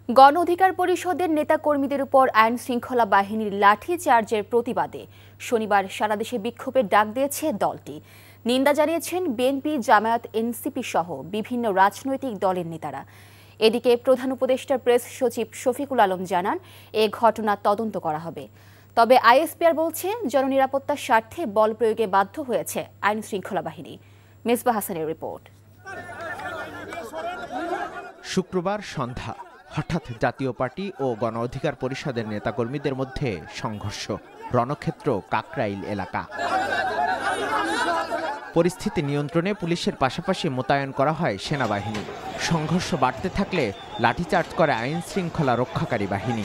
গণ অধিকার পরিষদের নেতাকর্মীদের উপর আইন শৃঙ্খলা বাহিনীর লাঠি চার্জের প্রতিবাদে শনিবার সারা দেশে বিক্ষোভের ডাক দিয়েছে দলটি। নিন্দা জানিয়েছেন বিএনপি, জামায়াত, এনসিপি সহ বিভিন্ন রাজনৈতিক দলের নেতারা। এদিকে প্রধান উপদেষ্টার প্রেস সচিব শফিকুল আলম জানান, এ ঘটনা তদন্ত করা হবে। তবে আইএসপিআর বলছে জননিরাপত্তার স্বার্থে বল প্রয়োগে বাধ্য হয়েছে আইন শৃঙ্খলা বাহিনী। মেজবা হাসানের রিপোর্ট। শুক্রবার সন্ধ্যা হঠাৎ জাতীয় পার্টি ও গণ অধিকার পরিষদের নেতাকর্মীদের মধ্যে সংঘর্ষ। রণক্ষেত্র কাকরাইল এলাকা। পরিস্থিতি নিয়ন্ত্রণে পুলিশের পাশাপাশি মোতায়েন করা হয় সেনাবাহিনী। সংঘর্ষ বাড়তে থাকলে লাঠিচার্জ করে আইন শৃঙ্খলা রক্ষাকারী বাহিনী।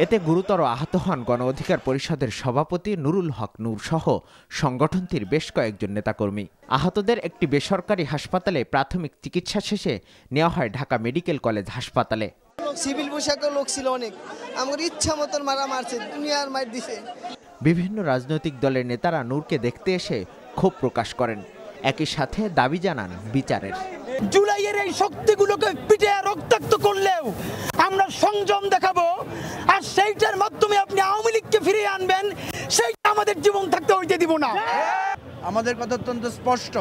এতে গুরুতর আহত হন গণ অধিকার পরিষদের সভাপতি নুরুল হক নূর সহ সংগঠনটির বেশ কয়েকজন নেতাকর্মী। আহতদের একটি বেসরকারি হাসপাতালে প্রাথমিক চিকিৎসা শেষে নেওয়া হয় ঢাকা মেডিকেল কলেজ হাসপাতালে। সিভিল পোশাকের লোক ছিল অনেক, আমার ইচ্ছা মতন মারা মারছে, দুনিয়ার মার দিছে। বিভিন্ন রাজনৈতিক দলের নেতারা নূরকে দেখতে এসে ক্ষোভ প্রকাশ করেন, একই সাথে দাবি জানান বিচারের। জুলাইয়ের এই শক্তিগুলোকে পিটে রক্তাক্ত করলেও আমরা সংযম দেখাবো, আর সেইটার মাধ্যমে আপনি আওয়ামী লীগকে ফিরিয়ে আনবেন, সেইটা আমাদের জীবন থাকতে হইতে দিব না। আমাদের কথা অত্যন্ত স্পষ্ট,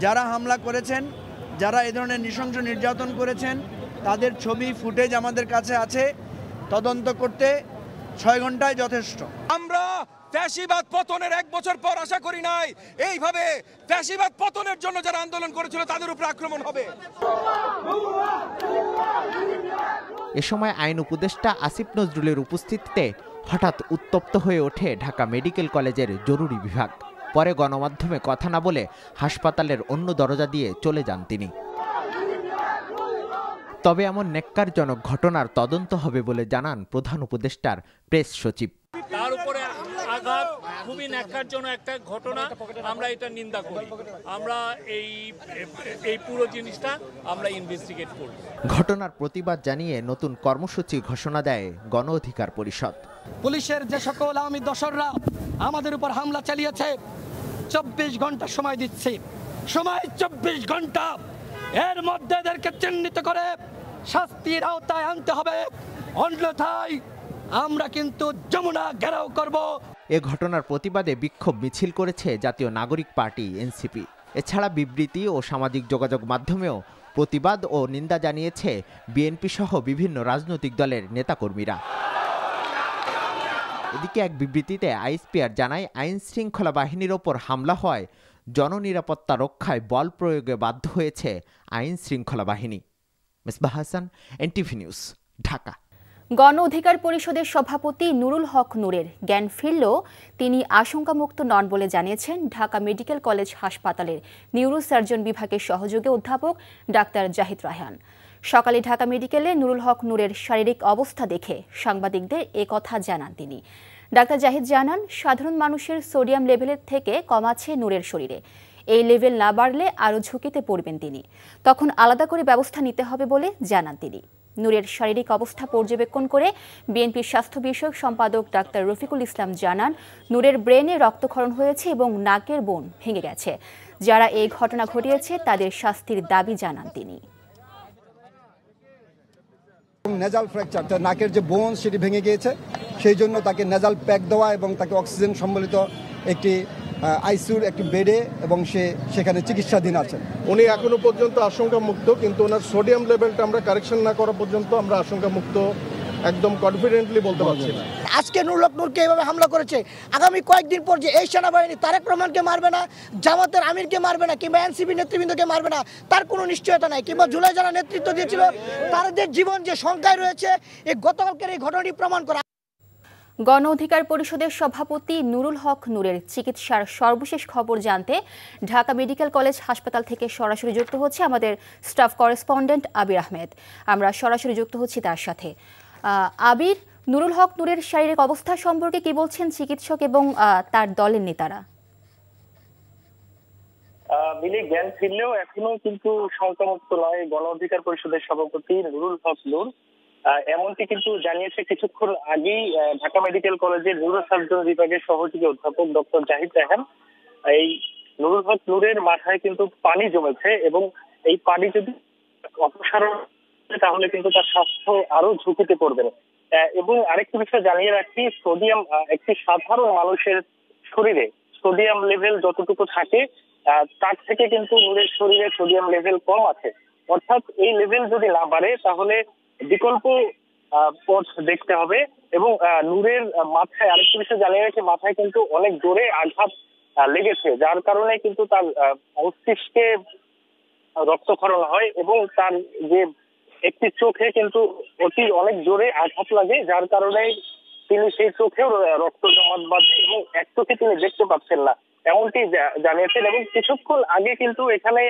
যারা হামলা করেছেন, যারা এই ধরনের নৃশংস নির্যাতন করেছেন, তাদের ছবি ফুটেজ আমাদের কাছে আছে। তদন্ত করতে 6 ঘন্টায় যথেষ্ট। আমরা ফ্যাসিবাদ পতনের 1 বছর পর আশা করি নাই এইভাবে ফ্যাসিবাদ পতনের জন্য যারা আন্দোলন করেছিল তাদের উপর আক্রমণ হবে। এ সময় আইন উপদেষ্টা আসিফ নজরুলের উপস্থিতিতে হঠাৎ উত্তপ্ত হয়ে ওঠে ঢাকা মেডিকেল কলেজের জরুরি বিভাগ। পরে গণমাধ্যমে কথা না বলে হাসপাতালের অন্য দরজা দিয়ে চলে যান তিনি। তবে এমন ন্যাক্কারজনক ঘটনার তদন্ত হবে বলে জানান প্রধান উপদেষ্টার প্রেস সচিব। তার উপরে আঘাত খুবই ন্যাক্কারজনক একটা ঘটনা, আমরা এটা নিন্দা করি। আমরা এই পুরো জিনিসটা আমরা ইনভেস্টিগেট করব। ঘটনার প্রতিবাদ জানিয়ে নতুন কর্মসূচি ঘোষণা দেয় গণ অধিকার পরিষদ। পুলিশের যে সকল আওয়ামী দোসররা আমাদের উপর হামলা চালিয়েছে, 24 ঘন্টা সময় দিচ্ছি, সময় 24 ঘন্টা, এর মধ্যে এদেরকে চিহ্নিত করে শাস্তির আওতায় আনতে হবে, অন্যথায় আমরা কিন্তু যমুনা ঘেরাও করব। এ ঘটনার প্রতিবাদে বিক্ষোভ মিছিল করেছে জাতীয় নাগরিক পার্টি এনসিপি। এছাড়া বিবৃতি ও সামাজিক যোগাযোগ মাধ্যমেও প্রতিবাদ ও নিন্দা জানিয়েছে বিএনপি সহ বিভিন্ন রাজনৈতিক দলের নেতাকর্মীরা। এদিকে এক বিবৃতিতে আইএসপিআর জানায়, আইন শৃঙ্খলা বাহিনীর ওপর হামলা হয় জননিরাপত্তা রক্ষায় বল প্রয়োগে বাধ্য হয়েছে আইন শৃঙ্খলা বাহিনী। Mezba Hasan, NTV news, Dhaka. গণ অধিকার পরিষদের সভাপতি নুরুল হক নূরের জ্ঞান ফিরলেও তিনি আশঙ্কামুক্ত নন বলে জানিয়েছেন ঢাকা মেডিকেল কলেজ হাসপাতালের নিউরোসার্জন বিভাগের সহযোগী অধ্যাপক ডাক্তার জাহিদ রায়হান। সকালে ঢাকা মেডিকেলে নুরুল হক নূরের শারীরিক অবস্থা দেখে সাংবাদিকদের একথা জানান তিনি। ডাক্তার জাহিদ জানান, সাধারণ মানুষের সোডিয়াম লেভেলের থেকে কম আছে নূরের শরীরে। এই লেভেল না বাড়লে আরও ঝুঁকিতে পড়বেন তিনি, তখন আলাদা করে ব্যবস্থা নিতে হবে বলে জানান তিনি। নূরের শারীরিক অবস্থা পর্যবেক্ষণ করে বিএনপির স্বাস্থ্য বিষয়ক সম্পাদক ডাক্তার রফিকুল ইসলাম জানান, নূরের ব্রেনে রক্তক্ষরণ হয়েছে এবং নাকের বোন ভেঙে গেছে। যারা এই ঘটনা ঘটিয়েছে তাদের শাস্তির দাবি জানান তিনি। নেজাল ফ্র্যাকচার, নাকের যে বোন সেটি ভেঙে গিয়েছে, সেই জন্য তাকে নেজাল প্যাক দেওয়া এবং তাকে অক্সিজেন সম্বলিত একটি আইসিইউর একটি বেডে এবং সে সেখানে চিকিৎসাধীন আছেন। উনি এখনো পর্যন্ত আশঙ্কা মুক্ত, কিন্তু ওনার সোডিয়াম লেভেলটা আমরা কারেকশন না করা পর্যন্ত আমরা আশঙ্কা মুক্ত একদম কনফিডেন্টলি বলতে পারছি না। আজকে নুরুল হক নূরকে এভাবে হামলা করেছে, আগামী কয়েকদিন পর যে এই সেনাবাহিনী তারেক রহমানকে মারবে না, জামাতের আমিরকে মারবে না, কিংবা এনসিপি নেতৃবৃন্দকে মারবে না, তার কোনো নিশ্চয়তা নাই। কিংবা জুলাই যারা নেতৃত্ব দিয়েছিল তাদের জীবন যে শঙ্কায় রয়েছে, এই গতকালকের এই ঘটনাটি প্রমাণ করা। গণ অধিকার পরিষদের সভাপতি নুরুল হক নূরের চিকিৎসার সর্বশেষ খবর জানতে ঢাকা মেডিকেল কলেজ হাসপাতাল থেকে সরাসরি যুক্ত হচ্ছে আমাদের স্টাফ করেসপন্ডেন্ট আবির আহমেদ। আমরা সরাসরি যুক্ত হচ্ছি তার সাথে। আবির, নুরুল হক নূরের শারীরিক অবস্থা সম্পর্কে কি বলছেন চিকিৎসক এবং তার দলের নেতারা? মিলি, জ্ঞান ফিরলেও এখনো কিন্তু শঙ্কামুক্ত নয় গণ অধিকার পরিষদের সভাপতি নুরুল হক নূর। এমনটি কিন্তু জানিয়েছে কিছুক্ষণ আগেই ঢাকা মেডিকেল কলেজের নিউরোসার্জন বিভাগের সহযোগী অধ্যাপক ডক্টর জাহিদ রায়হান। এই নুরুল হক নূরের মাথায় কিন্তু পানি জমেছে এবং এই পানি যদি অপসারণ তাহলে কিন্তু তার স্বাস্থ্য আরো ঝুঁকিতে পড়বে। এবং আরেকটি বিষয় জানিয়ে রাখি, সোডিয়াম একটি সাধারণ মানুষের শরীরে সোডিয়াম লেভেল যতটুকু থাকে তার থেকে কিন্তু নূরের শরীরে সোডিয়াম লেভেল কম আছে। অর্থাৎ এই লেভেল যদি না বাড়ে তাহলে বিকল্প পথ দেখতে হবে। এবং নূরের মাথায় আরেকটি বিষয় জানিয়ে রাখি, মাথায় কিন্তু অনেক জোরে আঘাত লেগেছে, যার কারণে কিন্তু তার মস্তিষ্কে রক্তক্ষরণ হয় এবং তার যে একটি চোখে কিন্তু অনেক জোরে আঘাত লাগে, যার কারণে তিনি সেই চোখেও রক্ত জমাট বাঁধে এবং এক চোখে তিনি দেখতে পাচ্ছেন না, এমনটি জানিয়েছেন। এবং কিছুক্ষণ আগে কিন্তু এখানে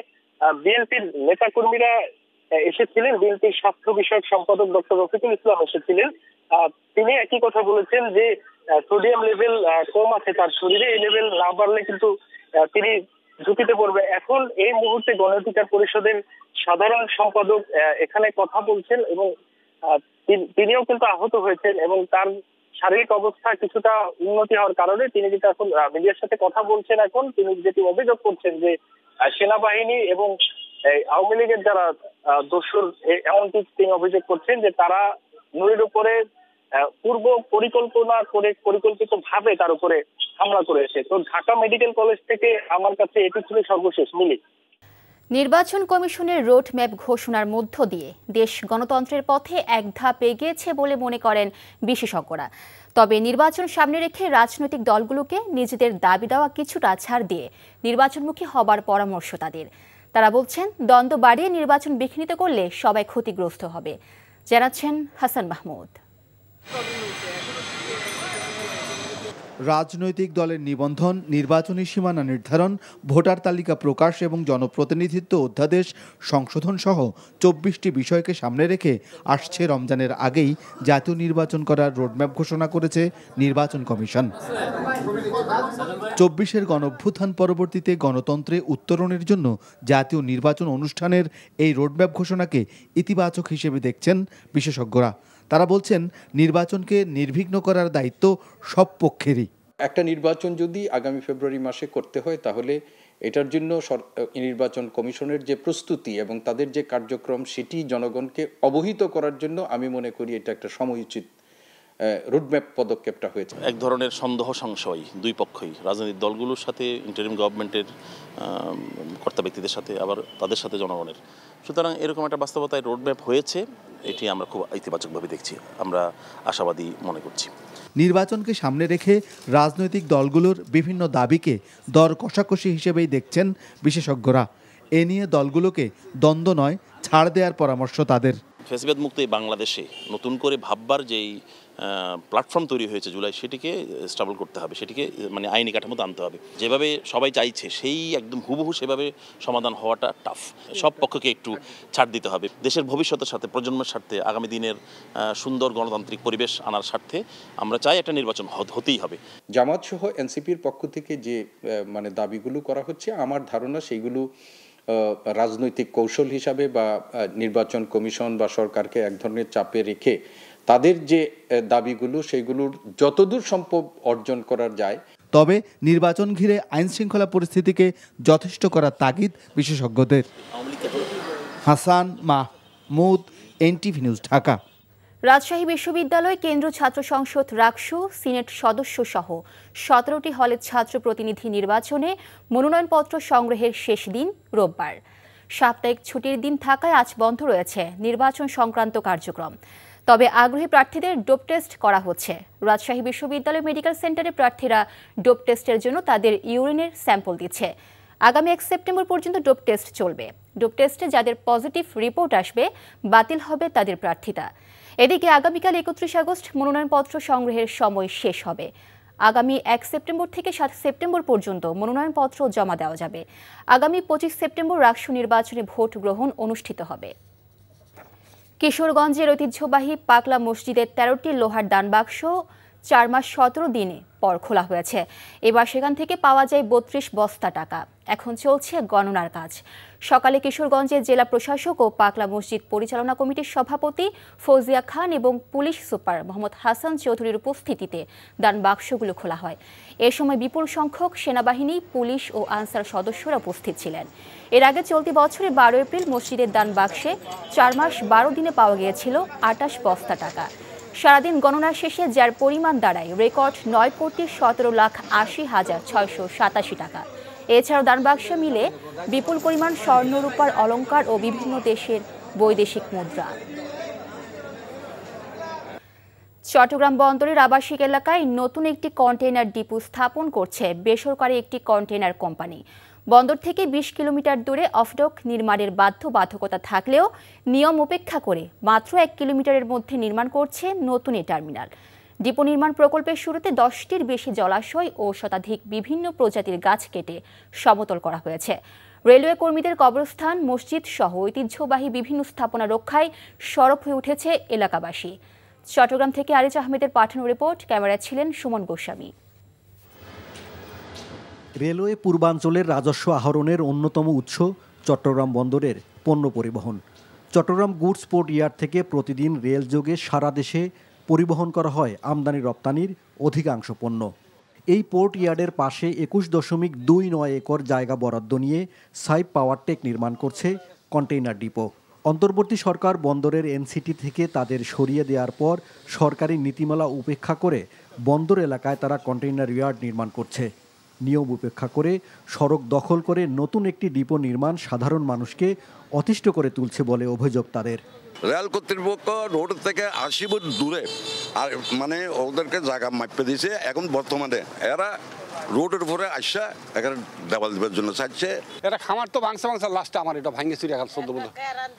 বিএনপির নেতাকর্মীরা এসেছিলেন, বিএনপির স্বাস্থ্য বিষয়ক সম্পাদক ডক্টর রফিকুল ইসলাম এসেছিলেন। তিনি একই কথা বলেছেন যে সোডিয়াম লেভেল কম আছে তার শরীরে, এই লেভেল না বাড়লে কিন্তু তিনি ঝুঁকিতে পড়বে। এখন এই মুহূর্তে গণ অধিকার পরিষদের সাধারণ সম্পাদক এখানে কথা বলছেন এবং তিনিও কিন্তু আহত হয়েছেন এবং তার শারীরিক অবস্থা কিছুটা উন্নতি হওয়ার কারণে তিনি কিন্তু এখন মিডিয়ার সাথে কথা বলছেন। এখন তিনি যেটি অভিযোগ করছেন যে সেনাবাহিনী এবং আওয়ামী লীগের যারা দোসর, এমনকি তিনি অভিযোগ করছেন যে তারা নূরের উপরে পূর্ব পরিকল্পনা করে পরিকল্পিতভাবে তার উপরে হামলা করেছে। তো ঢাকা মেডিকেল কলেজ থেকে আমার কাছে এটি ছিল সর্বশেষ। মিলি, নির্বাচন কমিশনের রোড ম্যাপ ঘোষণার মধ্য দিয়ে দেশ গণতন্ত্রের পথে এক ধাপ এগিয়েছে বলে মনে করেন বিশেষজ্ঞরা। তবে নির্বাচন সামনে রেখে রাজনৈতিক দলগুলোকে নিজেদের দাবি দেওয়া কিছুটা ছাড় দিয়ে নির্বাচনমুখী হবার পরামর্শ তাদের। তারা বলছেন, দ্বন্দ্ব বাড়িয়ে নির্বাচন বিঘ্নিত করলে সবাই ক্ষতিগ্রস্ত হবে। জানাচ্ছেন হাসান মাহমুদ। রাজনৈতিক দলের নিবন্ধন, নির্বাচনী সীমানা নির্ধারণ, ভোটার তালিকা প্রকাশ এবং জনপ্রতিনিধিত্ব অধ্যাদেশ সংশোধন সহ ২৪টি বিষয়কে সামনে রেখে আসছে রমজানের আগেই জাতীয় নির্বাচন করার রোডম্যাপ ঘোষণা করেছে নির্বাচন কমিশন। ২৪-এর গণঅভ্যুত্থান পরবর্তীতে গণতন্ত্রে উত্তরণের জন্য জাতীয় নির্বাচন অনুষ্ঠানের এই রোডম্যাপ ঘোষণাকে ইতিবাচক হিসেবে দেখছেন বিশেষজ্ঞরা। তারা বলছেন, নির্বাচনকে নির্বিঘ্ন করার দায়িত্ব সব পক্ষেরই। একটা নির্বাচন যদি আগামী ফেব্রুয়ারি মাসে করতে হয় তাহলে এটার জন্য নির্বাচন কমিশনের যে প্রস্তুতি এবং তাদের যে কার্যক্রম সেটি জনগণকে অবহিত করার জন্য আমি মনে করি এটা একটা সময়োচিত রোডম্যাপ পদক্ষেপটা হয়েছে। এক ধরনের সন্দেহ সংশয় দুই পক্ষই, রাজনৈতিক দলগুলোর সাথে, ইন্টারিম গভর্নমেন্টের কর্তা ব্যক্তিদের সাথে, আবার তাদের সাথে জনগণের। সুতরাং এরকম একটা বাস্তবতায় রোডম্যাপ হয়েছে, এটি আমরা খুব ইতিবাচকভাবে দেখছি, আমরা আশাবাদী মনে করছি। নির্বাচনকে সামনে রেখে রাজনৈতিক দলগুলোর বিভিন্ন দাবিকে দর কষাকষি হিসেবেই দেখছেন বিশেষজ্ঞরা। এ নিয়ে দলগুলোকে দ্বন্দ্ব নয়, ছাড় দেওয়ার পরামর্শ তাদের। ফ্যাসিবাদ মুক্ত এই বাংলাদেশে নতুন করে ভাববার যেই প্ল্যাটফর্ম তৈরি হয়েছে জুলাই, সেটিকে স্টেবল করতে হবে, সেটিকে মানে আইনি কাঠামোতে আনতে হবে। যেভাবে সবাই চাইছে সেই একদম হুবহু সেভাবে সমাধান হওয়াটা টাফ। সব পক্ষকে একটু ছাড় দিতে হবে। দেশের ভবিষ্যতের সাথে, প্রজন্মের স্বার্থে, আগামী দিনের সুন্দর গণতান্ত্রিক পরিবেশ আনার স্বার্থে আমরা চাই একটা নির্বাচন হতেই হবে। জামাত সহ এনসিপির পক্ষ থেকে যে মানে দাবিগুলো করা হচ্ছে, আমার ধারণা সেইগুলো রাজনৈতিক কৌশল হিসাবে বা নির্বাচন কমিশন বা সরকারকে এক ধরনের চাপে রেখে তাদের যে দাবিগুলো সেগুলোর যতদূর সম্ভব অর্জন করা যায়। তবে নির্বাচন ঘিরে আইন শৃঙ্খলা পরিস্থিতিকে যথেষ্ট করার তাগিদ বিশেষজ্ঞদের। Hasan Mahmud, NTV news, Dhaka. রাজশাহী বিশ্ববিদ্যালয় কেন্দ্র ছাত্র সংসদ রাকসু সিনেট সদস্য সহ ১৭টি হলের ছাত্র প্রতিনিধি নির্বাচনে মনোনয়নপত্র সংগ্রহের শেষ দিন রোববার। সাপ্তাহিক ছুটির দিন থাকায় আজ বন্ধ রয়েছে নির্বাচন সংক্রান্ত কার্যক্রম। তবে আগ্রহী প্রার্থীদের ডোপ টেস্ট করা হচ্ছে। রাজশাহী বিশ্ববিদ্যালয় মেডিকেল সেন্টারে প্রার্থীরা ডোপ টেস্টের জন্য তাদের ইউরিনের স্যাম্পল দিচ্ছে। আগামী ১ সেপ্টেম্বর পর্যন্ত ডোপ টেস্ট চলবে। ডোপ টেস্টে যাদের পজিটিভ রিপোর্ট আসবে বাতিল হবে তাদের প্রার্থিতা। এদিকে আগামীকাল ৩১ আগস্ট মনোনয়নপত্র সংগ্রহের সময় শেষ হবে। আগামী ১ সেপ্টেম্বর থেকে ৭ সেপ্টেম্বর পর্যন্ত মনোনয়নপত্র জমা দেওয়া যাবে। আগামী ২৫ সেপ্টেম্বর রাকসু নির্বাচনে ভোট গ্রহণ অনুষ্ঠিত হবে। কিশোরগঞ্জের ঐতিহ্যবাহী পাকলা মসজিদের ১৩টি লোহার দানবাক্স ৪ মাস ১৭ দিনে পর খোলা হয়েছে। এবার সেখান থেকে পাওয়া যায় ৩২ বস্তা টাকা। এখন চলছে গণনার কাজ। সকালে কিশোরগঞ্জের জেলা প্রশাসক ও পাকলা মসজিদ পরিচালনা কমিটির সভাপতি ফৌজিয়া খান এবং পুলিশ সুপার মোহাম্মদ হাসান চৌধুরীর উপস্থিতিতে দান বাক্সগুলো খোলা হয়। এ সময় বিপুল সংখ্যক সেনাবাহিনী, পুলিশ ও আনসার সদস্যরা উপস্থিত ছিলেন। এর আগে চলতি বছরের ১২ এপ্রিল মসজিদের দান বাক্সে ৪ মাস ১২ দিনে পাওয়া গিয়েছিল ২৮ বস্তা টাকা। সারাদিন গণনার শেষে যার পরিমাণ দাঁড়ায় রেকর্ড ৯,১৭,৮০,৬৮৭ টাকা। এছাড়াও দানবাক্সে মিলে বিপুল পরিমাণ স্বর্ণ, রূপার অলংকার ও বিভিন্ন দেশের বৈদেশিক মুদ্রা। চট্টগ্রাম বন্দরের আবাসিক এলাকায় নতুন একটি কন্টেইনার ডিপো স্থাপন করছে বেসরকারি একটি কন্টেইনার কোম্পানি। বন্দর থেকে ২০ কিলোমিটার দূরে অফডক নির্মাণের বাধ্যবাধকতা থাকলেও নিয়ম উপেক্ষা করে মাত্র ১ কিলোমিটারের মধ্যে নির্মাণ করছে নতুন এই টার্মিনাল। ডিপো নির্মাণ প্রকল্পের শুরুতে ১০টির বেশি জলাশয় ও শতাধিক বিভিন্ন প্রজাতির গাছ কেটে সমতল করা হয়েছে। রেলওয়ে কর্মীদের কবরস্থান, মসজিদ সহ ঐতিহ্যবাহী বিভিন্ন স্থাপনা রক্ষায় সরব হয়ে উঠেছে এলাকাবাসী। চট্টগ্রাম থেকে আরিজ আহমেদের পাঠানো রিপোর্ট, ক্যামেরায় ছিলেন সুমন গোস্বামী। রেলওয়ে পূর্বাঞ্চলের রাজস্ব আহরণের অন্যতম উৎস চট্টগ্রাম বন্দরের পণ্য পরিবহন। চট্টগ্রাম গুডস পোর্ট ইয়ার্ড থেকে প্রতিদিন রেলযোগে সারা দেশে পরিবহন করা হয় আমদানি রপ্তানির অধিকাংশ পণ্য। এই পোর্ট ইয়ার্ডের পাশে ২১.২৯ একর জায়গা বরাদ্দ নিয়ে সাইপ পাওয়ারটেক নির্মাণ করছে কন্টেইনার ডিপো। অন্তর্বর্তী সরকার বন্দরের এনসিটি থেকে তাদের সরিয়ে দেওয়ার পর সরকারি নীতিমালা উপেক্ষা করে বন্দর এলাকায় তারা কন্টেইনার ইয়ার্ড নির্মাণ করছে। নিয়ম উপেক্ষা করে সড়ক দখল করে নতুন একটি ডিপো নির্মাণ সাধারণ মানুষকে অতিষ্ঠ করে তুলছে বলে অভিযোগ তাদের। রেল কর্তৃপক্ষ রোড থেকে ৮০ ফুট দূরে আর মানে ওদেরকে জায়গা মাপে দিয়েছে। এখন বর্তমানে এরা রোডের উপরে আসা এখানে দেওয়াল দেওয়ার জন্য চাইছে। এটা খামার তো ভাঙছে লাস্টে আমার এটা ভাঙে চুরি এখন ১৪ বছর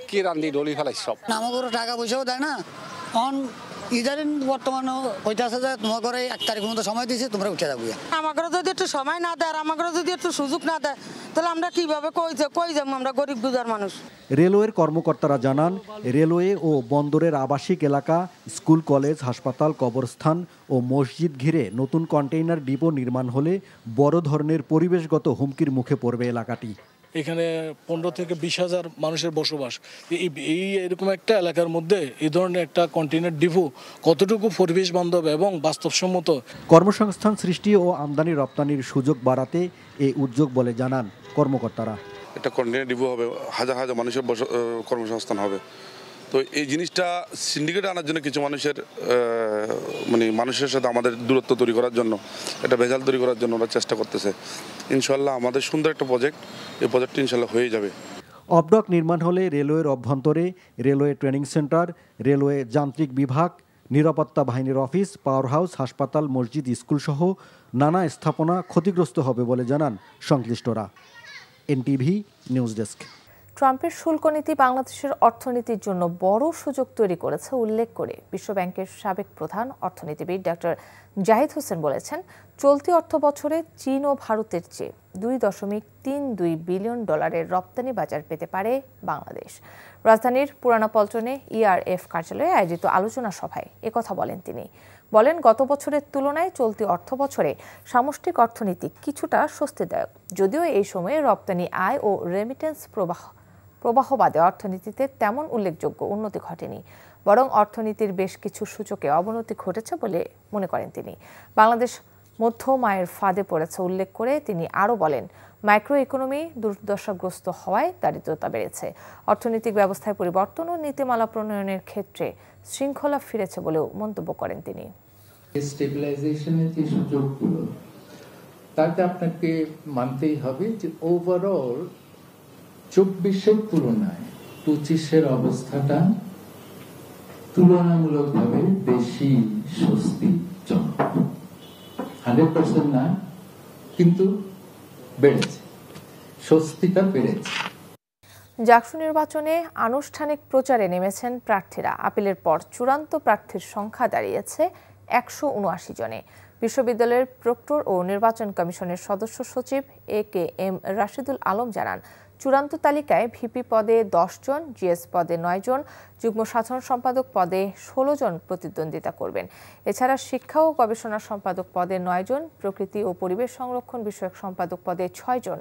কি রান্দি ডলি ফেলাই সব আমাকে টাকা পয়সাও দেয় না। ইদারিন বর্তমানে হইতেছে যে তোমার ঘরে ১ তারিখের মতো সময় দিয়েছে, তোমরা উঠে যাবো। আমাকে যদি একটু সময় না দেয় আর আমাকে যদি একটু সুযোগ না দেয় তাহলে আমরা কিভাবে কই যাবো? আমরা গরিব গুজার মানুষ। রেলওয়ের কর্মকর্তারা জানান, রেলওয়ে ও বন্দরের আবাসিক এলাকা, স্কুল, কলেজ, হাসপাতাল, কবরস্থান ও মসজিদ ঘিরে নতুন কন্টেইনার ডিপো নির্মাণ হলে বড় ধরনের পরিবেশগত হুমকির মুখে পড়বে এলাকাটি। এখানে ১৫ থেকে ২০,০০০ মানুষের বসবাস। এরকম একটা এলাকার মধ্যে এই ধরনের একটা কন্টেইনার ডিপো কতটুকু পরিবেশ বান্ধব এবং বাস্তবসম্মত। কর্মসংস্থান সৃষ্টি ও আমদানি রপ্তানির সুযোগ বাড়াতে এই উদ্যোগ বলে জানান কর্মকর্তারা। একটা কন্টেইনার ডিপো হবে, হাজার হাজার মানুষের কর্মসংস্থান হবে। তো এই জিনিসটা সিন্ডিকেটে আনার জন্য কিছু মানুষের মানে মানুষের সাথে আমাদের দূরত্ব তৈরি করার জন্য, একটা ভেজাল তৈরি করার জন্য ওরা চেষ্টা করতেছে। ইনশাল্লাহ আমাদের সুন্দর একটা প্রজেক্ট, এই প্রজেক্টটা ইনশাল্লাহ হয়ে যাবে। অবডক নির্মাণ হলে রেলওয়ের অভ্যন্তরে রেলওয়ে ট্রেনিং সেন্টার, রেলওয়ে যান্ত্রিক বিভাগ, নিরাপত্তা বাহিনীর অফিস, পাওয়ার হাউস, হাসপাতাল, মসজিদ, স্কুল সহ নানা স্থাপনা ক্ষতিগ্রস্ত হবে বলে জানান সংশ্লিষ্টরা। NTV news desk. ট্রাম্পের শুল্ক নীতি বাংলাদেশের অর্থনীতির জন্য বড় সুযোগ তৈরি করেছে উল্লেখ করে বিশ্বব্যাংকের সাবেক প্রধান অর্থনীতিবিদ ডক্টর জাহিদ হোসেন বলেছেন, চলতি অর্থবছরে চীন ও ভারতের চেয়ে $2.32 বিলিয়ন রপ্তানি বাজার পেতে পারে বাংলাদেশ। রাজধানীর পুরানা পল্টনে ইআরএফ কার্যালয়ে আয়োজিত আলোচনা সভায় একথা বলেন তিনি। বলেন, গত বছরের তুলনায় চলতি অর্থবছরে সামষ্টিক অর্থনীতি কিছুটা স্বস্তিদায়ক, যদিও এই সময়ে রপ্তানি আয় ও রেমিটেন্স প্রবাহবাদে অর্থনীতিতে তেমন উল্লেখযোগ্য উন্নতি ঘটেনি, বরং অর্থনীতির বেশ কিছু সূচকে অবনতি ঘটেছে বলে মনে করেন তিনি। বাংলাদেশ মধ্যম আয়ের ফাঁদে পড়েছে উল্লেখ করে তিনি আরও বলেন, মাইক্রো ইকোনমি দুর্দশাগ্রস্ত হওয়ায় দারিদ্রতা বেড়েছে। অর্থনৈতিক ব্যবস্থায় পরিবর্তন ও নীতিমালা প্রণয়নের ক্ষেত্রে শৃঙ্খলা ফিরেছে বলেও মন্তব্য করেন তিনি। স্টেবিলাইজেশনের যে সুযোগগুলো, তাতে আপনাকে মানতেই হবে যে ওভারঅল ২৪-এর তুলনায় ২৫-এর অবস্থাটা তুলনামূলকভাবে বেশি স্বস্তিজনক। 100% না, কিন্তু বেড়েছে, স্বস্তিটা বেড়েছে। জাকসু নির্বাচনে আনুষ্ঠানিক প্রচারে নেমেছেন প্রার্থীরা। আপিলের পর চূড়ান্ত প্রার্থীর সংখ্যা দাঁড়িয়েছে ১৭৯ জনে। বিশ্ববিদ্যালয়ের প্রক্টর ও নির্বাচন কমিশনের সদস্য সচিব AK M রাশিদুল আলম জানান, চূড়ান্ত তালিকায় ভিপি পদে 10 জন, জিএস পদে 9 জন, যুগ্ম সাধারণ সম্পাদক পদে 16 জন প্রতিদ্বন্দ্বিতা করবেন। এছাড়া শিক্ষা ও গবেষণা সম্পাদক পদে 9 জন, প্রকৃতি ও পরিবেশ সংরক্ষণ বিষয়ক সম্পাদক পদে 6 জন,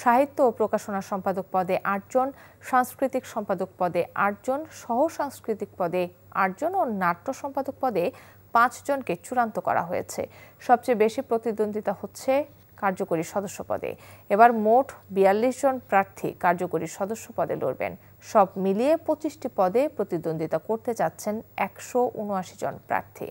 সাহিত্য ও প্রকাশনা সম্পাদক পদে 8 জন, সাংস্কৃতিক সম্পাদক পদে 8 জন, সহ সাংস্কৃতিক পদে 8 জন ও নাট্য সম্পাদক পদে 5 জনকে চূড়ান্ত করা হয়েছে। সবচেয়ে বেশি প্রতিদ্বন্দ্বিতা হচ্ছে কার্যকরী সদস্য পদে। এবার মোট 42 জন প্রার্থী কার্যকরী সদস্য পদে লড়বেন। সব মিলিয়ে 25টি পদে প্রতিদ্বন্দ্বিতা করতে যাচ্ছেন 179 জন প্রার্থী।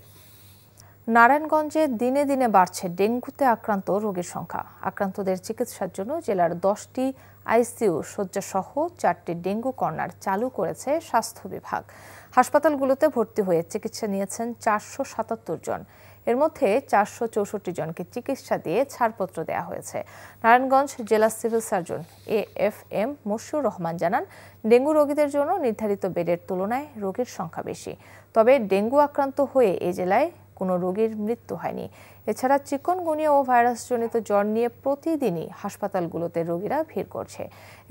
নারায়ণগঞ্জে দিনে দিনে বাড়ছে ডেঙ্গুতে আক্রান্ত রোগীর সংখ্যা। আক্রান্তদের চিকিৎসার জন্য জেলার 10টি আইসিইউ শয্যাসহ 4টি ডেঙ্গু কর্নার চালু করেছে স্বাস্থ্য বিভাগ। হাসপাতালগুলোতে ভর্তি হয়ে চিকিৎসা নিয়েছেন 477 জন। এর মধ্যে 464 জনকে চিকিৎসা দিয়ে ছাড়পত্র দেওয়া হয়েছে। নারায়ণগঞ্জ জেলা civil surgeon AFM Mashiur Rahman জানান, ডেঙ্গু রোগীদের জন্য নির্ধারিত বেডের তুলনায় রোগীর সংখ্যা বেশি। তবে ডেঙ্গু আক্রান্ত হয়ে এ জেলায় কোনো রোগীর মৃত্যু হয়নি। এছাড়া চিকনগুনিয়া ও ভাইরাসজনিত জ্বর নিয়ে প্রতিদিনই হাসপাতালগুলোতে রোগীরা ভিড় করছে।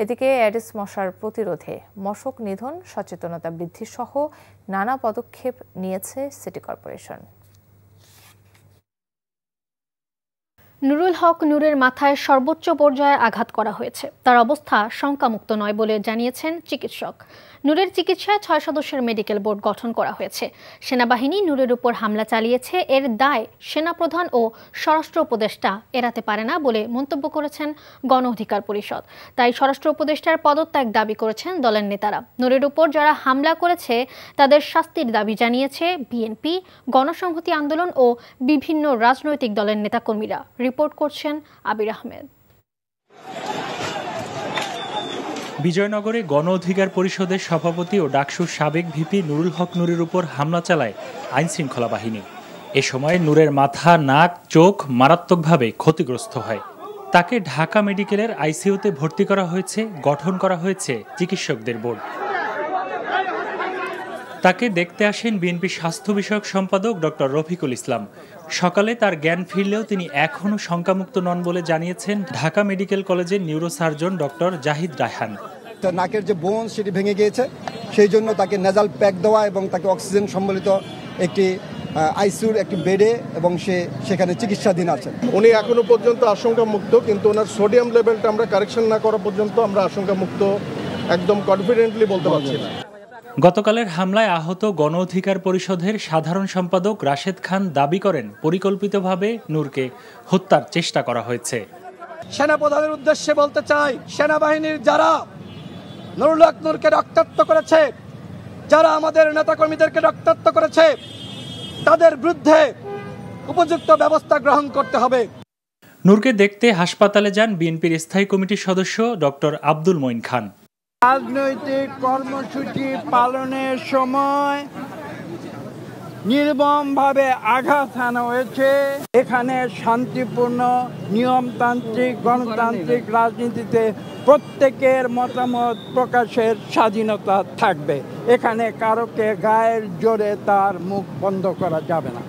এদিকে অ্যাডিস মশার প্রতিরোধে মশক নিধন সচেতনতা বৃদ্ধি সহ নানা পদক্ষেপ নিয়েছে সিটি কর্পোরেশন। নুরুল হক নূরের মাথায় সর্বোচ্চ পর্যায়ে আঘাত করা হয়েছে। তার অবস্থা শঙ্কামুক্ত নয় বলে জানিয়েছেন চিকিৎসক। নূরের চিকিৎসায় 6 সদস্যের মেডিকেল বোর্ড গঠন করা হয়েছে। সেনাবাহিনী নূরের উপর হামলা চালিয়েছে, এর দায় সেনাপ্রধান ও স্বরাষ্ট্র উপদেষ্টা এড়াতে পারে না বলে মন্তব্য করেছেন গণ অধিকার পরিষদ। তাই স্বরাষ্ট্র উপদেষ্টার পদত্যাগ দাবি করেছেন দলের নেতারা। নূরের উপর যারা হামলা করেছে তাদের শাস্তির দাবি জানিয়েছে বিএনপি, গণসংহতি আন্দোলন ও বিভিন্ন রাজনৈতিক দলের নেতাকর্মীরা। রিপোর্ট করছেন আবির আহমেদ। বিজয়নগরে গণ অধিকার পরিষদের সভাপতি ও ডাকসুর সাবেক ভিপি নুরুল হক নূরের উপর হামলা চালায় আইন শৃঙ্খলা বাহিনী। এ সময় নূরের মাথা, নাক, চোখ মারাত্মকভাবে ক্ষতিগ্রস্ত হয়। তাকে ঢাকা মেডিকেলের আইসিইউতে ভর্তি করা হয়েছে, গঠন করা হয়েছে চিকিৎসকদের বোর্ড। তাকে দেখতে আসেন বিএনপি স্বাস্থ্য বিষয়ক সম্পাদক ডক্টর রফিকুল ইসলাম। সকালে তার জ্ঞান ফিরলেও তিনি এখনও শঙ্কামুক্ত নন বলে জানিয়েছেন ঢাকা মেডিকেল কলেজের নিউরোসার্জন ডক্টর জাহিদ রায়হান। নাকের যে বোন সেটি ভেঙে গিয়েছে, সেই জন্য তাকে নেজাল প্যাক দেওয়া এবং তাকে অক্সিজেন সম্বলিত একটি আইসিইউর একটি বেডে এবং সেখানে চিকিৎসাধীন আছেন। উনি এখনো পর্যন্ত আশঙ্কা মুক্ত, কিন্তু ওনার সোডিয়াম লেভেলটা আমরা কারেকশন না করা পর্যন্ত আমরা আশঙ্কা মুক্ত একদম কনফিডেন্টলি বলতে পারছি না। গতকালের হামলায় আহত গণ অধিকার পরিষদের সাধারণ সম্পাদক রাশেদ খান দাবি করেন, পরিকল্পিতভাবে নূরকে হত্যার চেষ্টা করা হয়েছে। সেনাপ্রধানের উদ্দেশ্যে বলতে চাই, সেনাবাহিনীর যারা নুরুল হক নূরকে রক্তাক্ত করেছে, যারা আমাদের নেতাকর্মীদেরকে রক্তাক্ত করেছে, তাদের বিরুদ্ধে উপযুক্ত ব্যবস্থা গ্রহণ করতে হবে। নূরকে দেখতে হাসপাতালে যান বিএনপির স্থায়ী কমিটির সদস্য ডক্টর আব্দুল মঈন খান। রাজনৈতিক কর্মসূচি পালনের সময় নির্মমভাবে আঘাত হানা হয়েছে। এখানে শান্তিপূর্ণ, নিয়মতান্ত্রিক, গণতান্ত্রিক রাজনীতিতে প্রত্যেকের মতামত প্রকাশের স্বাধীনতা থাকবে। এখানে কারোকে গায়ের জোরে তার মুখ বন্ধ করা যাবে না।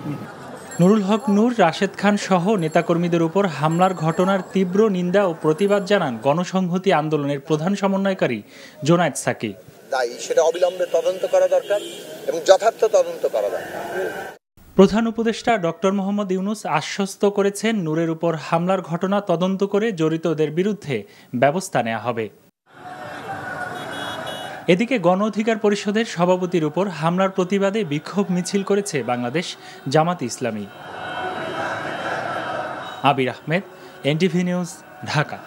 নুরুল হক নূর, রাশেদ খান সহ নেতাকর্মীদের উপর হামলার ঘটনার তীব্র নিন্দা ও প্রতিবাদ জানান গণসংহতি আন্দোলনের প্রধান সমন্বয়কারী জোনায়েদ সাকি। সেটা অবিলম্বে তদন্ত করা দরকার এবং যথার্থ তদন্ত করা দরকার। প্রধান উপদেষ্টা ডক্টর মোহাম্মদ ইউনুস আশ্বস্ত করেছেন, নূরের উপর হামলার ঘটনা তদন্ত করে জড়িতদের বিরুদ্ধে ব্যবস্থা নেওয়া হবে। এদিকে গণ অধিকার পরিষদের সভাপতির উপর হামলার প্রতিবাদে বিক্ষোভ মিছিল করেছে বাংলাদেশ জামাতে ইসলামী। আবির আহমেদ, এনটিভি নিউজ, ঢাকা।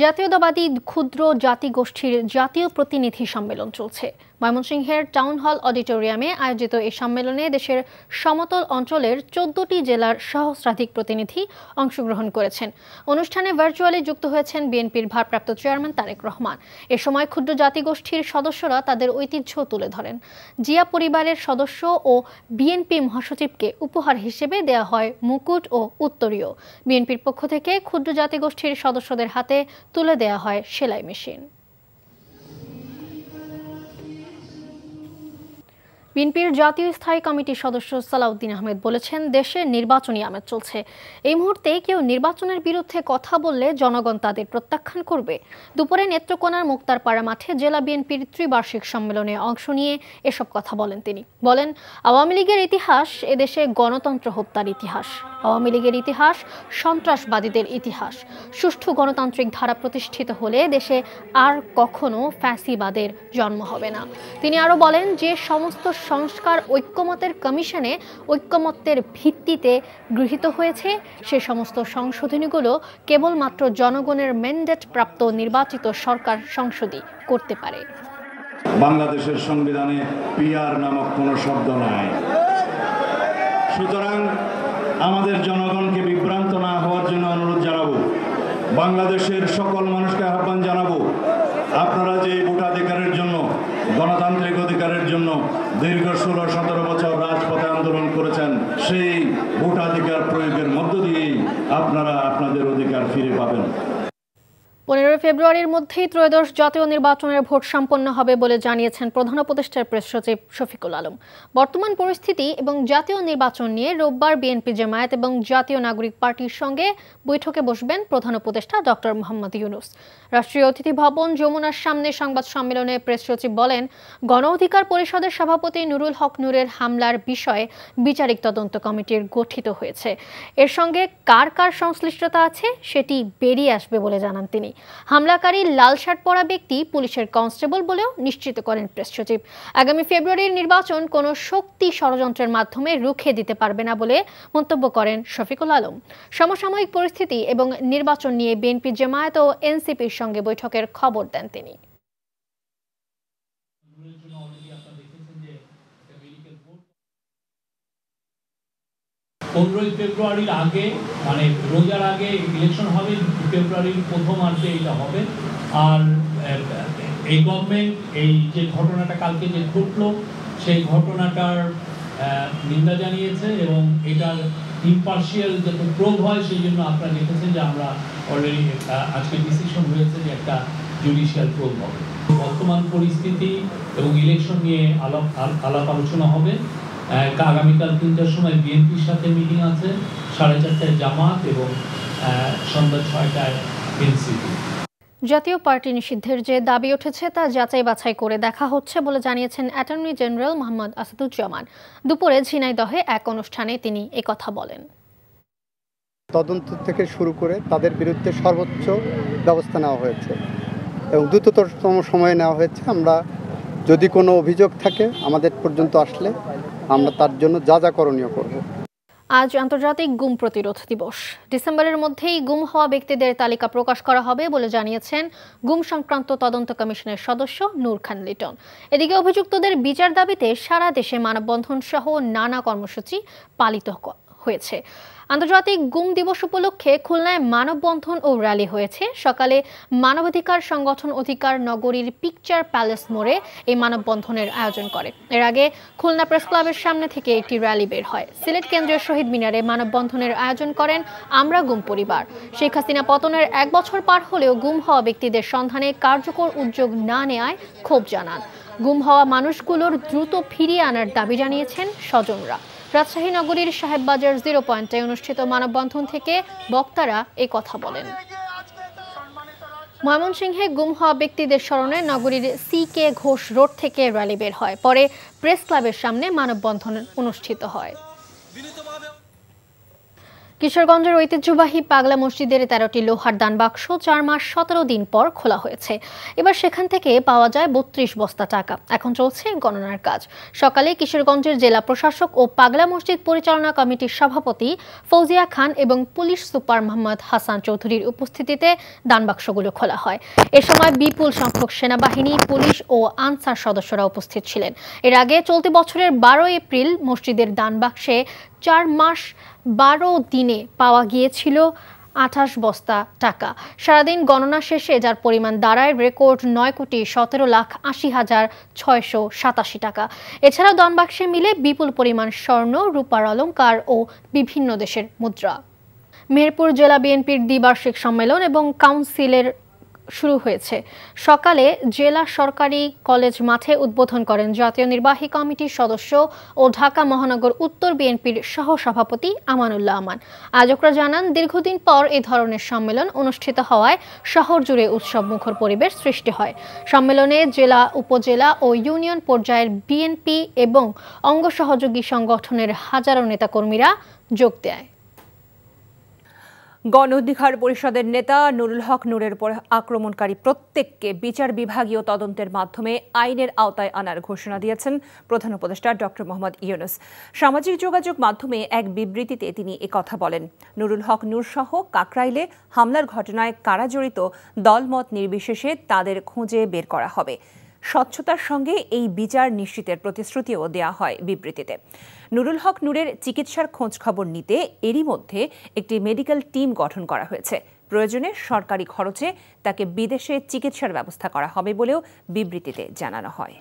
জাতীয়তাবাদী ক্ষুদ্র জাতিগোষ্ঠীর জাতীয় প্রতিনিধি সম্মেলন চলছে। ময়মনসিংহের টাউন হল অডিটোরিয়ামে আয়োজিত এই সম্মেলনে দেশের সমতল অঞ্চলের 14টি জেলার সহস্রাধিক প্রতিনিধি অংশগ্রহণ করেছেন। অনুষ্ঠানে ভার্চুয়ালি যুক্ত হয়েছেন বিএনপির ভারপ্রাপ্ত চেয়ারম্যান তারেক রহমান। এ সময় ক্ষুদ্র জাতিগোষ্ঠীর সদস্যরা তাদের ঐতিহ্য তুলে ধরেন। জিয়া পরিবারের সদস্য ও বিএনপি মহাসচিবকে উপহার হিসেবে দেয়া হয় মুকুট ও উত্তরীয়। বিএনপির পক্ষ থেকে ক্ষুদ্র জাতিগোষ্ঠীর সদস্যদের হাতে তুলে দেয়া হয় সেলাই মেশিন। বিএনপির জাতীয় স্থায়ী কমিটির সদস্য সালাউদ্দিন আহমেদ বলেছেন, দেশে নির্বাচনী আমেজ চলছে। এই মুহূর্তে কেউ নির্বাচনের বিরুদ্ধে কথা বললে জনগণ তাদের প্রত্যাখ্যান করবে। দুপুরে নেত্রকোনার মুক্তারপাড়া মাঠে জেলা বিএনপির ত্রিবার্ষিক সম্মেলনে অংশ নিয়ে এসব কথা বলেন তিনি। বলেন, আওয়ামী লীগের ইতিহাস এদেশে গণতন্ত্র হত্যার ইতিহাস। আওয়ামী লীগের ইতিহাস সন্ত্রাসবাদীদের ইতিহাস। সুষ্ঠু গণতান্ত্রিক ধারা প্রতিষ্ঠিত হলে দেশে আর কখনো ফ্যাসিবাদের জন্ম হবে না। তিনি আরো বলেন, যে সমস্ত সংস্কার ঐক্যমতের কমিশনে ঐক্যমত্যের ভিত্তিতে গৃহীত হয়েছে সে সমস্ত সংশোধনীগুলো কেবলমাত্র জনগণের ম্যান্ডেট প্রাপ্ত নির্বাচিত সরকার সংসদই করতে পারে। বাংলাদেশের সংবিধানে পিআর নামক কোনো শব্দ নাই। সুতরাং আমাদের জনগণকে বিভ্রান্ত না হওয়ার জন্য অনুরোধ জানাবো, বাংলাদেশের সকল মানুষকে আহ্বান জানাবো, আপনারা যে ভোটাধিকারের জন্য, গণতান্ত্রিক অধিকারের জন্য দীর্ঘ 16-17 বছর রাজপথে আন্দোলন করেছেন, সেই ভোটাধিকার প্রয়োগের মধ্য দিয়েই আপনারা আপনাদের অধিকার ফিরে পাবেন। 15 ফেব্রুয়ারির মধ্যেই ত্রয়োদশ জাতীয় নির্বাচনের ভোট সম্পন্ন হবে বলে জানিয়েছেন প্রধান উপদেষ্টার প্রেস সচিব শফিকুল আলম। বর্তমান পরিস্থিতি এবং জাতীয় নির্বাচন নিয়ে রোববার বিএনপি জামায়াত এবং জাতীয় নাগরিক পার্টির সঙ্গে বৈঠকে বসবেন প্রধান উপদেষ্টা ডক্টর মোহাম্মদ ইউনূস। রাষ্ট্রীয় অতিথি ভবন যমুনার সামনে সংবাদ সম্মেলনে প্রেস সচিব বলেন, গণ অধিকার পরিষদের সভাপতি নুরুল হক নূরের হামলার বিষয়ে বিচারিক তদন্ত কমিটির গঠিত হয়েছে। এর সঙ্গে কার কার সংশ্লিষ্টতা আছে সেটি বেরিয়ে আসবে বলে জানান তিনি। হামলাকারী লাল শার্ট পরা ব্যক্তি পুলিশের কনস্টেবল বলেও নিশ্চিত করেন প্রেস সচিব। আগামী ফেব্রুয়ারির নির্বাচন কোনো শক্তি ষড়যন্ত্রের মাধ্যমে রুখে দিতে পারবে না বলে মন্তব্য করেন শফিকুল আলম। সমসাময়িক পরিস্থিতি এবং নির্বাচন নিয়ে বিএনপি জামায়াত ও এনসিপির সঙ্গে বৈঠকের খবর দেন তিনি। 15 ফেব্রুয়ারির আগে, মানে রোজার আগে ইলেকশন হবে, ফেব্রুয়ারির প্রথমার্ধে এটা হবে। আর এই গভর্নমেন্ট এই যে ঘটনাটা কালকে যে ঘটলো সেই ঘটনাটার নিন্দা জানিয়েছে এবং এটার ইম্পার্শিয়াল যাতে প্রোব হয় সেই জন্য আপনারা দেখেছেন যে আমরা অলরেডি আজকে ডিসিশন হয়েছে যে একটা জুডিশিয়াল প্রোব হবে। বর্তমান পরিস্থিতি এবং ইলেকশন নিয়ে আলাপ আলোচনা হবে। আগামীকাল 3টার সময় বিএনপির সাথে মিটিং আছে, 4:30টায় জামাত এবং সন্ধ্যা 6টায় এনসিপি। জাতীয় পার্টি নিষিদ্ধের যে দাবি উঠেছে তা যাচাই বাছাই করে দেখা হচ্ছে বলে জানিয়েছেন অ্যাটর্নি জেনারেল মোহাম্মদ আসাদুজ্জামান। দুপুরে ঝিনাইদহে এক অনুষ্ঠানে তিনি একথা বলেন। তদন্ত থেকে শুরু করে তাদের বিরুদ্ধে সর্বোচ্চ ব্যবস্থা নেওয়া হয়েছে এবং দ্রুততম সময়ে নেওয়া হয়েছে। আমরা যদি কোনো অভিযোগ থাকে আমাদের পর্যন্ত আসলে আমরা তার জন্য যা যা করণীয় করব। আজ আন্তর্জাতিক গুম প্রতিরোধ দিবস। ডিসেম্বরের মধ্যেই গুম হওয়া ব্যক্তিদের তালিকা প্রকাশ করা হবে বলে জানিয়েছেন গুম সংক্রান্ত তদন্ত কমিশনের সদস্য নূর খান লিটন। এদিকে অভিযুক্তদের বিচার দাবিতে সারা দেশে মানববন্ধন সহ নানা কর্মসূচি পালিত হয়েছে। আন্তর্জাতিক গুম দিবস উপলক্ষে খুলনায় মানববন্ধন ও র্যালি হয়েছে। সকালে মানবাধিকার সংগঠন অধিকার নগরীর পিকচার প্যালেস মোড়ে এই মানববন্ধনের আয়োজন করে। এর আগে খুলনা প্রেস ক্লাবের সামনে থেকে একটি র্যালি বের হয়। সিলেট কেন্দ্রীয় শহীদ মিনারে মানববন্ধনের আয়োজন করেন আমরা গুম পরিবার। শেখ হাসিনা পতনের 1 বছর পার হলেও গুম হওয়া ব্যক্তিদের সন্ধানে কার্যকর উদ্যোগ না নেওয়ায় ক্ষোভ জানান। গুম হওয়া মানুষগুলোর দ্রুত ফিরিয়ে আনার দাবি জানিয়েছেন স্বজনরা। রাজশাহী নগরীর সাহেববাজার 0 পয়েন্টে অনুষ্ঠিত মানববন্ধন থেকে বক্তারা এই কথা বলেন। ময়মনসিংহে গুম হওয়া ব্যক্তিদের স্মরণে নগরীর CK ঘোষ রোড থেকে র্যালি বের হয়। পরে প্রেস ক্লাবের সামনে মানববন্ধন অনুষ্ঠিত হয়। কিশোরগঞ্জের ঐতিহ্যবাহী পাগলা মসজিদের 13টি লোহার দান বাক্স 4 মাস 17 দিন পর খোলা হয়েছে। এবার সেখান থেকে পাওয়া যায় 32 বস্তা টাকা। এখন চলছে গণনার কাজ। সকালে কিশোরগঞ্জের জেলা প্রশাসক ও পাগলা মসজিদ পরিচালনা কমিটির সভাপতি ফৌজিয়া খান এবং পুলিশ সুপার মোহাম্মদ হাসান চৌধুরীর উপস্থিতিতে দান বাক্সগুলো খোলা হয়। এ সময় বিপুল সংখ্যক সেনাবাহিনী, পুলিশ ও আনসার সদস্যরা উপস্থিত ছিলেন। এর আগে চলতি বছরের 12 এপ্রিল মসজিদের দান বাক্সে 4 মাস 12 দিনে পাওয়া গিয়েছিল 28 বস্তা টাকা। সারাদিন গণনা শেষে যার পরিমাণ দাঁড়ায় রেকর্ড 9,17,60,687 টাকা। এছাড়াও দানবাক্সে মিলে বিপুল পরিমাণ স্বর্ণ, রূপার অলংকার ও বিভিন্ন দেশের মুদ্রা। মেহেরপুর জেলা বিএনপির দ্বিবার্ষিক সম্মেলন এবং কাউন্সিলের শুরু হয়েছে। সকালে জেলা সরকারি কলেজ মাঠে উদ্বোধন করেন জাতীয় নির্বাহী কমিটির সদস্য ও ঢাকা মহানগর উত্তর বিএনপির সহসভাপতি আমানুল্লাহ আমান। আয়োজকরা জানান, দীর্ঘদিন পর এ ধরনের সম্মেলন অনুষ্ঠিত হওয়ায় শহর জুড়ে উৎসবমুখর পরিবেশ সৃষ্টি হয়। সম্মেলনে জেলা, উপজেলা ও ইউনিয়ন পর্যায়ের বিএনপি এবং অঙ্গ সহযোগী সংগঠনের হাজারো নেতাকর্মীরা যোগ দেয়। গণ অধিকার পরিষদের নেতা নুরুল হক নূরের উপর আক্রমণকারী প্রত্যেককে বিচার বিভাগীয় তদন্তের মাধ্যমে আইনের আওতায় আনার ঘোষণা দিয়েছেন প্রধান উপদেষ্টা ডক্টর মোহাম্মদ ইউনূস। সামাজিক যোগাযোগ মাধ্যমে এক বিবৃতিতে তিনি একথা বলেন। নুরুল হক নূর সহ কাকরাইলে হামলার ঘটনায় কারা জড়িত দলমত নির্বিশেষে তাদের খুঁজে বের করা হবে। স্বচ্ছতার সঙ্গে এই বিচার নিশ্চিতের প্রতিশ্রুতিও দেয়া হয় বিবৃতিতে। নুরুল হক নূরের চিকিৎসার খোঁজ খবর নিতে এরই মধ্যে একটি মেডিকেল টিম গঠন করা হয়েছে। প্রয়োজনে সরকারি খরচে তাকে বিদেশে চিকিৎসার ব্যবস্থা করা হবে বলেও বিবৃতিতে জানানো হয়।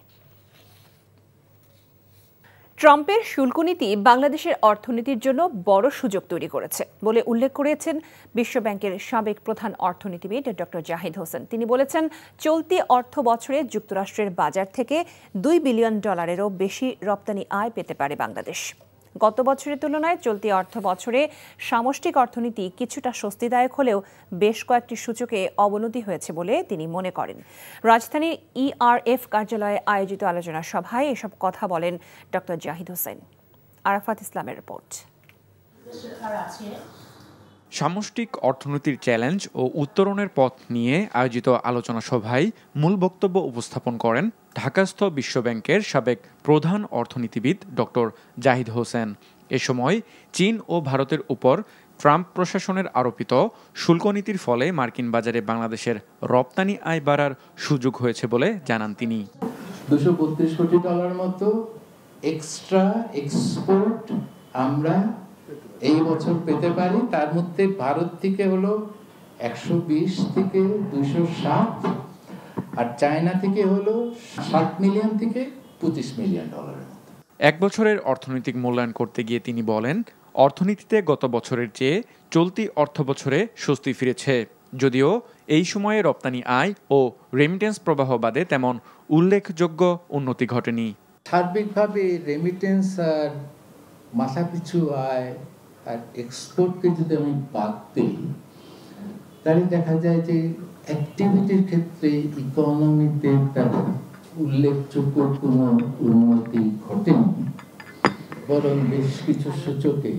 ট্রাম্পের শুল্ক নীতি বাংলাদেশের অর্থনীতির জন্য বড় সুযোগ তৈরি করেছে বলে উল্লেখ করেছেন বিশ্বব্যাংকের সাবেক প্রধান অর্থনীতিবিদ ডক্টর জাহিদ হোসেন। তিনি বলেছেন, চলতি অর্থ বছরে যুক্তরাষ্ট্রের বাজার থেকে $2 বিলিয়ন বেশি রপ্তানি আয় পেতে পারে বাংলাদেশ। গত বছরের তুলনায় চলতি অর্থ বছরে সামষ্টিক অর্থনীতি কিছুটা স্বস্তিদায়ক হলেও বেশ কয়েকটি সূচকে অবনতি হয়েছে বলে তিনি মনে করেন। রাজধানীর ERF কার্যালয়ে আয়োজিত আলোচনা সভায় এসব কথা বলেন ডক্টর জাহিদ হোসেন। আরাফাত ইসলামের রিপোর্ট। সামষ্টিক অর্থনীতির চ্যালেঞ্জ ও উত্তরণের পথ নিয়ে আয়োজিত আলোচনা সভায় মূল বক্তব্য উপস্থাপন করেন ঢাকাস্থ বিশ্বব্যাংকের সাবেক প্রধান অর্থনীতিবিদ ডক্টর জাহিদ হোসেন। এ সময় চীন ও ভারতের উপর ট্রাম্প প্রশাসনের আরোপিত শুল্ক নীতির ফলে মার্কিন বাজারে বাংলাদেশের রপ্তানি আয় বাড়ার সুযোগ হয়েছে বলে জানান তিনি। $232 কোটি মতো এক্সট্রা এক্সপোর্ট আমরা এই বছর পেতে পারি। তার মধ্যে ভারত থেকে হলো 120 থেকে 260, আর চায়না থেকে হলো 7 মিলিয়ন থেকে $25 মিলিয়ন। এক বছরের অর্থনৈতিক মূল্যায়ন করতে গিয়ে তিনি বলেন, অর্থনীতিতে গত বছরের চেয়ে চলতি অর্থ বছরে স্বস্তি ফিরেছে, যদিও এই সময়ে রপ্তানি আয় ও রেমিটেন্স প্রবাহ বাদে তেমন উল্লেখযোগ্য উন্নতি ঘটেনি। সার্বিকভাবে রেমিটেন্স আর মাথাপিছু আয় আর এক্সপোর্টকে যদি আমি বাদ দিই, তাহলে দেখা যায় যে অ্যাক্টিভিটির ক্ষেত্রে ইকোনমিতে তেমন উল্লেখযোগ্য কোনো উন্নতি ঘটেনি, বরং বেশ কিছু সূচকে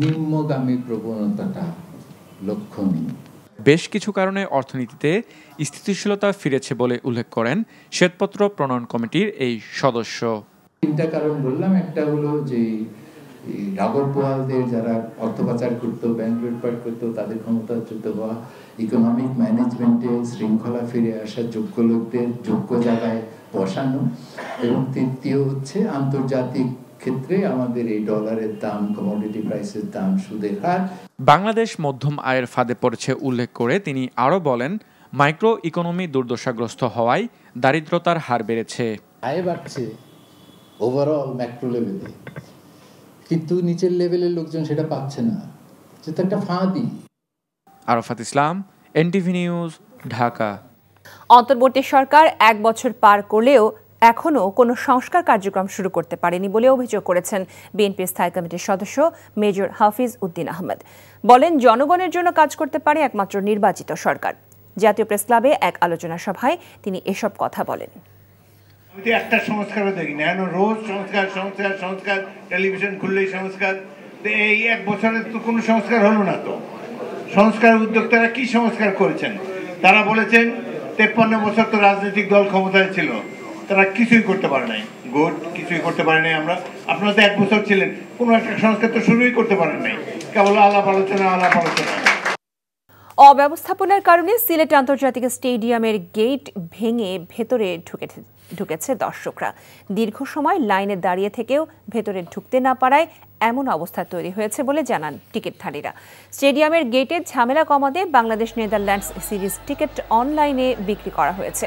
নিম্নগামী প্রবণতাটা লক্ষণীয়। বেশ কিছু কারণে অর্থনীতিতে স্থিতিশীলতা ফিরেছে বলে উল্লেখ করেন শ্বেতপত্র প্রণয়ন কমিটির এই সদস্য। 3টা কারণ বললাম। একটা হলো যে রাবার পোয়ালদের যারা অর্থ পাচার করতো, ব্যাংক লুটপাট করতো, তাদের ক্ষমতাচ্যুত হওয়া, ইকোনমিক ম্যানেজমেন্টে শৃঙ্খলা ফিরে আসা, যোগ্য লোকদের যোগ্য জায়গায় বসানো, এবং তৃতীয় হচ্ছে আন্তর্জাতিক ক্ষেত্রে আমাদের এই ডলারের দাম, কমোডিটি প্রাইসের দাম, সুদের হার। বাংলাদেশ মধ্যম আয়ের ফাঁদে পড়েছে উল্লেখ করে তিনি আরও বলেন, মাইক্রো ইকোনমি দুর্দশাগ্রস্ত হওয়ায় দারিদ্রতার হার বেড়েছে। আয় বাড়ছে ওভারঅল ম্যাক্রো লেভেলে, কিন্তু নিচের লেভেলের লোকজন সেটা পাচ্ছে না, যেটা একটা ফাঁদি। আরাফাত ইসলাম, NTV নিউজ, ঢাকা। অন্তর্বর্তী সরকার 1 বছর পার করলেও এখনও কোনো সংস্কার কার্যক্রম শুরু করতে পারেনি বলে অভিযোগ করেছেন বিএনপির স্থায়ী কমিটির সদস্য মেজর হাফিজ উদ্দিন আহমেদ। বলেন, জনগণের জন্য কাজ করতে পারে একমাত্র নির্বাচিত সরকার। জাতীয় প্রেস ক্লাবে এক আলোচনা সভায় তিনি এসব কথা বলেন। আমি একটা সংস্কারও দেখি না, রোজ সংস্কার সংস্কার সংস্কার, টেলিভিশন খুললেই সংস্কার। এই 1 বছরে তো কোনো সংস্কার হলো না। তো সংস্কার উদ্যোক্তারা কি সংস্কার করেছেন? তারা বলেছেন 53 বছর তো রাজনৈতিক দল ক্ষমতায় ছিল, তারা কিছুই করতে পারে নাই। গুড, কিছুই করতে পারে নাই। আপনারা তো 1 বছর ছিলেন, কোনো একটা সংস্কার তো শুরুই করতে পারেন নাই, কেবল আলাপ আলোচনা আলাপ আলোচনা। অব্যবস্থাপনার কারণে সিলেট আন্তর্জাতিক স্টেডিয়ামের গেট ভেঙে ভেতরে ঢুকেছে দর্শকরা। দীর্ঘ সময় লাইনে দাঁড়িয়ে থেকেও ভেতরে ঢুকতে না পারায় এমন অবস্থা তৈরি হয়েছে বলে জানান টিকিটধারীরা। স্টেডিয়ামের গেটের ঝামেলা কমাতে বাংলাদেশ নেদারল্যান্ডস সিরিজ টিকিট অনলাইনে বিক্রি করা হয়েছে।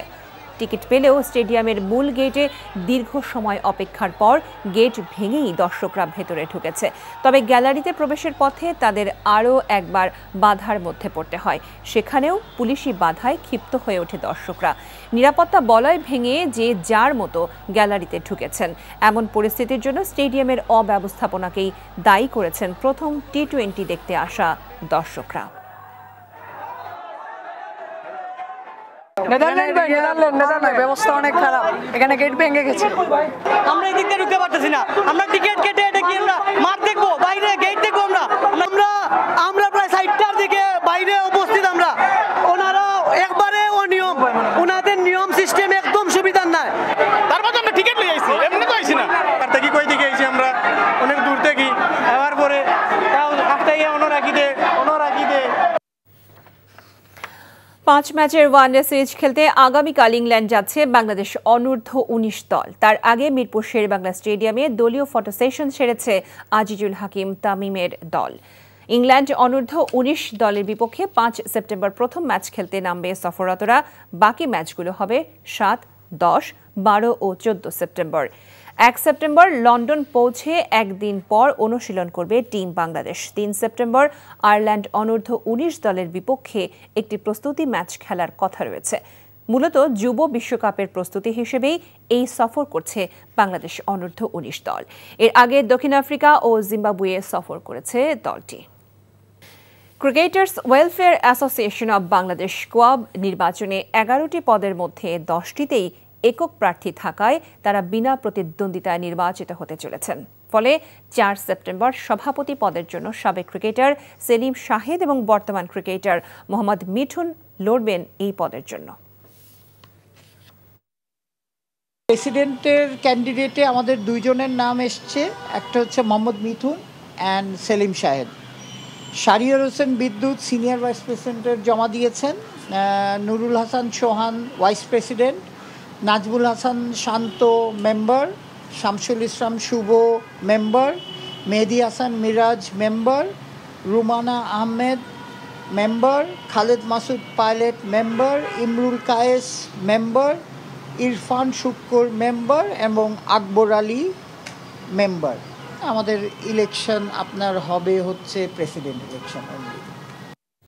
টিকিট পেলেও স্টেডিয়ামের মূল গেটে দীর্ঘ সময় অপেক্ষার পর গেট ভেঙেই দর্শকরা ভেতরে ঢুকেছে। তবে গ্যালারিতে প্রবেশের পথে তাদের আরও একবার বাধার মধ্যে পড়তে হয়। সেখানেও পুলিশি বাধায় ক্ষিপ্ত হয়ে ওঠে দর্শকরা। নিরাপত্তা বলয় ভেঙে যে যার মতো গ্যালারিতে ঢুকেছেন। এমন পরিস্থিতির জন্য স্টেডিয়ামের অব্যবস্থাপনাকেই দায়ী করেছেন প্রথম টি-20 দেখতে আসা দর্শকরা। নেদারল্যান্ড ব্যবস্থা অনেক খারাপ, এখানে গেট ভেঙে গেছে। আমরা এই দিক দিয়ে ঢুকতে পারতেছি না। আমরা টিকিট কেটে এটা কি আমরা মাঠ দেখবো, বাইরে গেট দেখবো? আমরা প্রায় 60টার দিকে বাইরে উপস্থিত। আমরা ওনারা একবারে অনিয়ম, ওনাদের নিয়ম সিস্টেম একদম সুবিধার নাই। তারপর আমরা টিকিট নিয়ে আইছি, এমনি তো আইছি না। আর থেকে কই দিকে আইছি আমরা অনেক দূর থেকে, আবার পরে একটা অনরাকি দে 5 ম্যাচের ওয়ানডে সিরিজ খেলতে আগামীকাল ইংল্যান্ড যাচ্ছে বাংলাদেশ অনূর্ধ্ব-19 দল। তার আগে মিরপুর শেরেবাংলা স্টেডিয়ামে দলীয় ফটো সেশন সেরেছে আজিজুল হাকিম তামিমের দল। ইংল্যান্ড অনূর্ধ্ব-19 দলের বিপক্ষে 5 সেপ্টেম্বর প্রথম ম্যাচ খেলতে নামবে সফররতরা। বাকি ম্যাচগুলো হবে 7, 10, 12 ও 14 সেপ্টেম্বর। 1 সেপ্টেম্বর লন্ডন পৌঁছে একদিন পর অনুশীলন করবে টিম বাংলাদেশ। 3 সেপ্টেম্বর আয়ারল্যান্ড অনূর্ধ্ব-19 দলের বিপক্ষে একটি প্রস্তুতি ম্যাচ খেলার কথা রয়েছে। মূলত যুব বিশ্বকাপের প্রস্তুতি হিসেবেই এই সফর করছে বাংলাদেশ অনূর্ধ্ব-19 দল। এর আগে দক্ষিণ আফ্রিকা ও জিম্বাবুয়ে সফর করেছে দলটি। Cricketers welfare association of Bangladesh কোয়াব নির্বাচনে 11টি পদের মধ্যে 10টিতেই একক প্রার্থী থাকায় তারা বিনা প্রতিদ্বন্দ্বিতায় নির্বাচিত হতে চলেছেন। ফলে 4 সেপ্টেম্বর সভাপতি পদের জন্য সাবেক ক্রিকেটার সেলিম শাহেদ এবং বর্তমান ক্রিকেটার মোহাম্মদ মিঠুন লড়বেন এই পদের জন্য। প্রেসিডেন্টের ক্যান্ডিডেটে আমাদের দুইজনের নাম এসছে, একটা হচ্ছে Mohammad Mithun and Salim Shahed. Shahriar Hossain Bidyut senior vice প্রেসিডেন্টের জমা দিয়েছেন, Nurul Hasan Sohan vice president, Nazmul Hasan Shanto member, Shamsul Islam Shuvo member, Mehedi Hasan Miraz member, Rumana Ahmed member, Khaled Masud Pilot member, Imrul Kayes member, Irfan Sukkur member এবং আকবর আলী মেম্বার। আমাদের ইলেকশন আপনার হবে হচ্ছে প্রেসিডেন্ট ইলেকশন।